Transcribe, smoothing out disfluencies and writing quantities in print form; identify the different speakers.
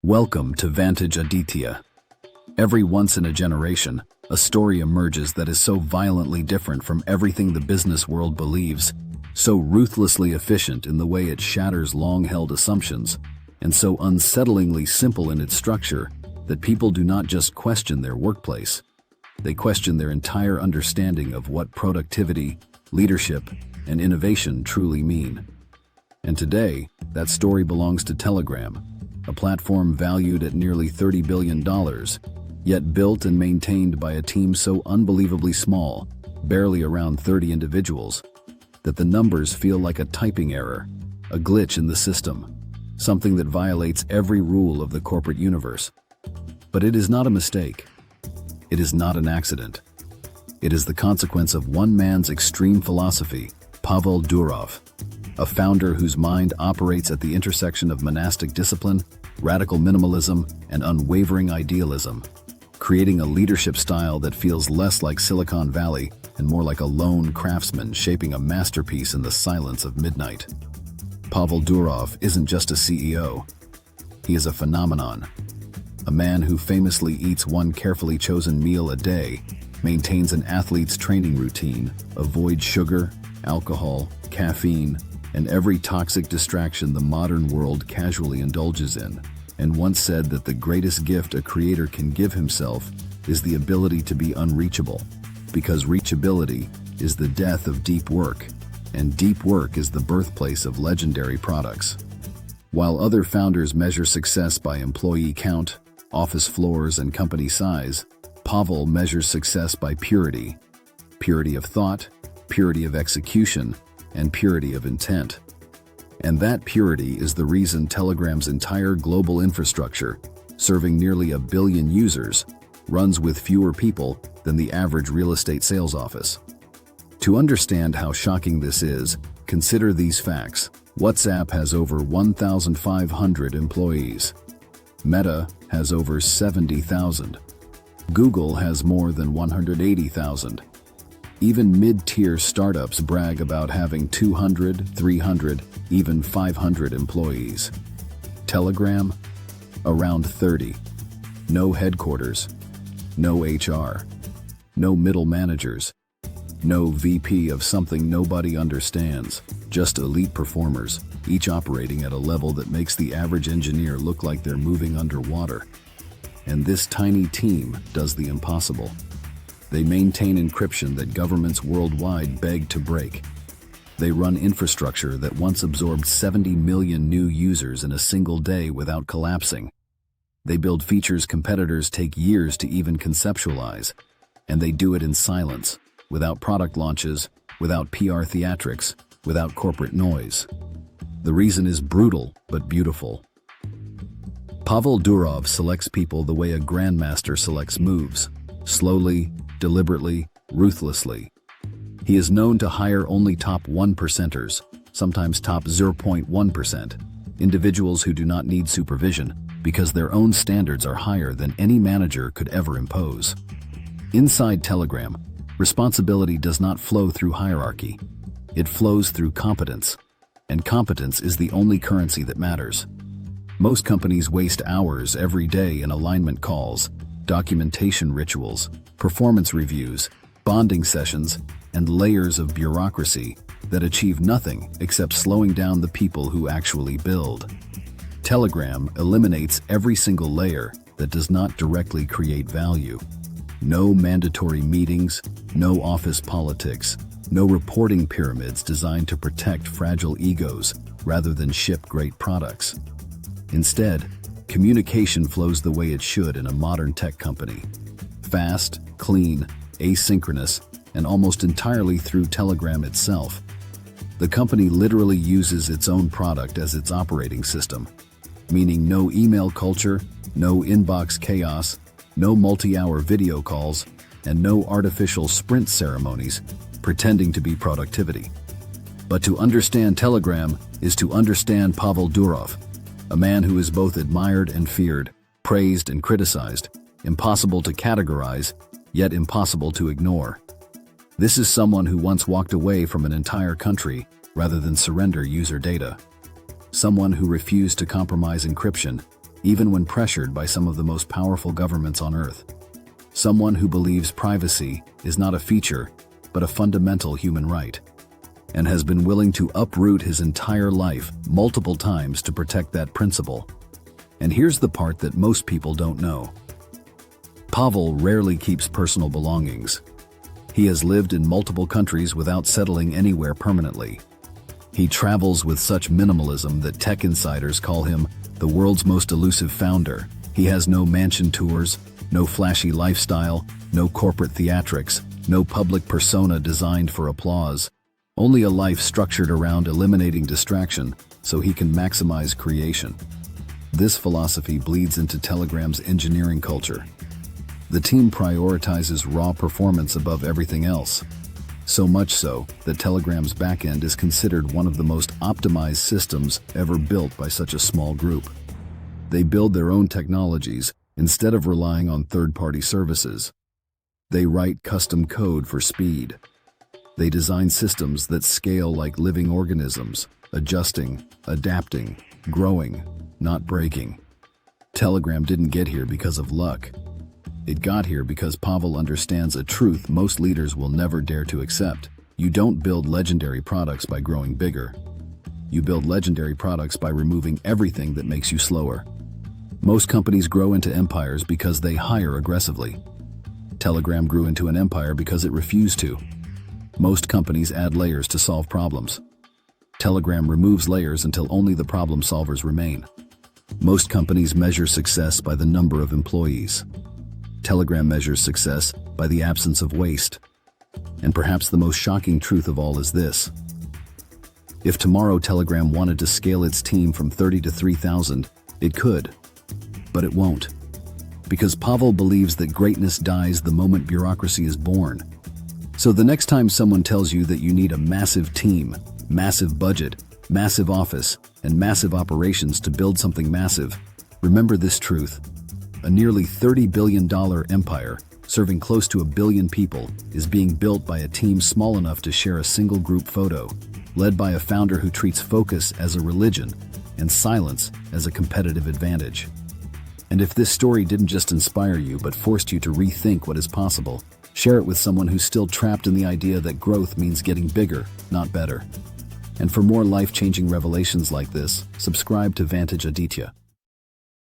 Speaker 1: Welcome to Vantage Aditya. Every once in a generation, a story emerges that is so violently different from everything the business world believes, so ruthlessly efficient in the way it shatters long-held assumptions, and so unsettlingly simple in its structure that people do not just question their workplace. They question their entire understanding of what productivity, leadership, and innovation truly mean. And today, that story belongs to Telegram, a platform valued at nearly $30 billion, yet built and maintained by a team so unbelievably small, barely around 30 individuals, that the numbers feel like a typing error, a glitch in the system, something that violates every rule of the corporate universe. But it is not a mistake. It is not an accident. It is the consequence of one man's extreme philosophy, Pavel Durov, a founder whose mind operates at the intersection of monastic discipline, radical minimalism, and unwavering idealism, creating a leadership style that feels less like Silicon Valley and more like a lone craftsman shaping a masterpiece in the silence of midnight. Pavel Durov isn't just a CEO. He is a phenomenon. A man who famously eats one carefully chosen meal a day, maintains an athlete's training routine, avoids sugar, alcohol, caffeine, and every toxic distraction the modern world casually indulges in, and once said that the greatest gift a creator can give himself is the ability to be unreachable, because reachability is the death of deep work, and deep work is the birthplace of legendary products. While other founders measure success by employee count, office floors, and company size, Pavel measures success by purity of thought, purity of execution, and purity of intent. And that purity is the reason Telegram's entire global infrastructure, serving nearly 1 billion users, runs with fewer people than the average real estate sales office. To understand how shocking this is, consider these facts. WhatsApp has over 1,500 employees. Meta has over 70,000. Google has more than 180,000. Even mid-tier startups brag about having 200, 300, even 500 employees. Telegram? Around 30. No headquarters. No HR. No middle managers. No VP of something nobody understands. Just elite performers, each operating at a level that makes the average engineer look like they're moving underwater. And this tiny team does the impossible. They maintain encryption that governments worldwide beg to break. They run infrastructure that once absorbed 70 million new users in a single day without collapsing. They build features competitors take years to even conceptualize, and they do it in silence, without product launches, without PR theatrics, without corporate noise. The reason is brutal but beautiful. Pavel Durov selects people the way a grandmaster selects moves, slowly, deliberately, ruthlessly. He is known to hire only top 1%ers, sometimes top 0.1%, individuals who do not need supervision because their own standards are higher than any manager could ever impose. Inside Telegram, responsibility does not flow through hierarchy. It flows through competence, and competence is the only currency that matters. Most companies waste hours every day in alignment calls, documentation rituals, performance reviews, bonding sessions, and layers of bureaucracy that achieve nothing except slowing down the people who actually build. Telegram eliminates every single layer that does not directly create value. No mandatory meetings, no office politics, no reporting pyramids designed to protect fragile egos rather than ship great products. Instead, communication flows the way it should in a modern tech company. Fast, clean, asynchronous, and almost entirely through Telegram itself. The company literally uses its own product as its operating system, meaning no email culture, no inbox chaos, no multi-hour video calls, and no artificial sprint ceremonies pretending to be productivity. But to understand Telegram is to understand Pavel Durov, a man who is both admired and feared, praised and criticized, impossible to categorize, yet impossible to ignore. This is someone who once walked away from an entire country rather than surrender user data. Someone who refused to compromise encryption, even when pressured by some of the most powerful governments on Earth. Someone who believes privacy is not a feature, but a fundamental human right, and has been willing to uproot his entire life multiple times to protect that principle. And here's the part that most people don't know. Pavel rarely keeps personal belongings. He has lived in multiple countries without settling anywhere permanently. He travels with such minimalism that tech insiders call him the world's most elusive founder. He has no mansion tours, no flashy lifestyle, no corporate theatrics, no public persona designed for applause. Only a life structured around eliminating distraction so he can maximize creation. This philosophy bleeds into Telegram's engineering culture. The team prioritizes raw performance above everything else. So much so that Telegram's backend is considered one of the most optimized systems ever built by such a small group. They build their own technologies instead of relying on third-party services. They write custom code for speed. They design systems that scale like living organisms, adjusting, adapting, growing, not breaking. Telegram didn't get here because of luck. It got here because Pavel understands a truth most leaders will never dare to accept. You don't build legendary products by growing bigger. You build legendary products by removing everything that makes you slower. Most companies grow into empires because they hire aggressively. Telegram grew into an empire because it refused to. Most companies add layers to solve problems. Telegram removes layers until only the problem solvers remain. Most companies measure success by the number of employees. Telegram measures success by the absence of waste. And perhaps the most shocking truth of all is this. If tomorrow Telegram wanted to scale its team from 30 to 3,000, it could. But it won't. Because Pavel believes that greatness dies the moment bureaucracy is born. So the next time someone tells you that you need a massive team, massive budget, massive office, and massive operations to build something massive, remember this truth. A nearly $30 billion empire, serving close to 1 billion people, is being built by a team small enough to share a single group photo, led by a founder who treats focus as a religion and silence as a competitive advantage. And if this story didn't just inspire you but forced you to rethink what is possible, share it with someone who's still trapped in the idea that growth means getting bigger, not better. And for more life-changing revelations like this, subscribe to Vantage Aditya.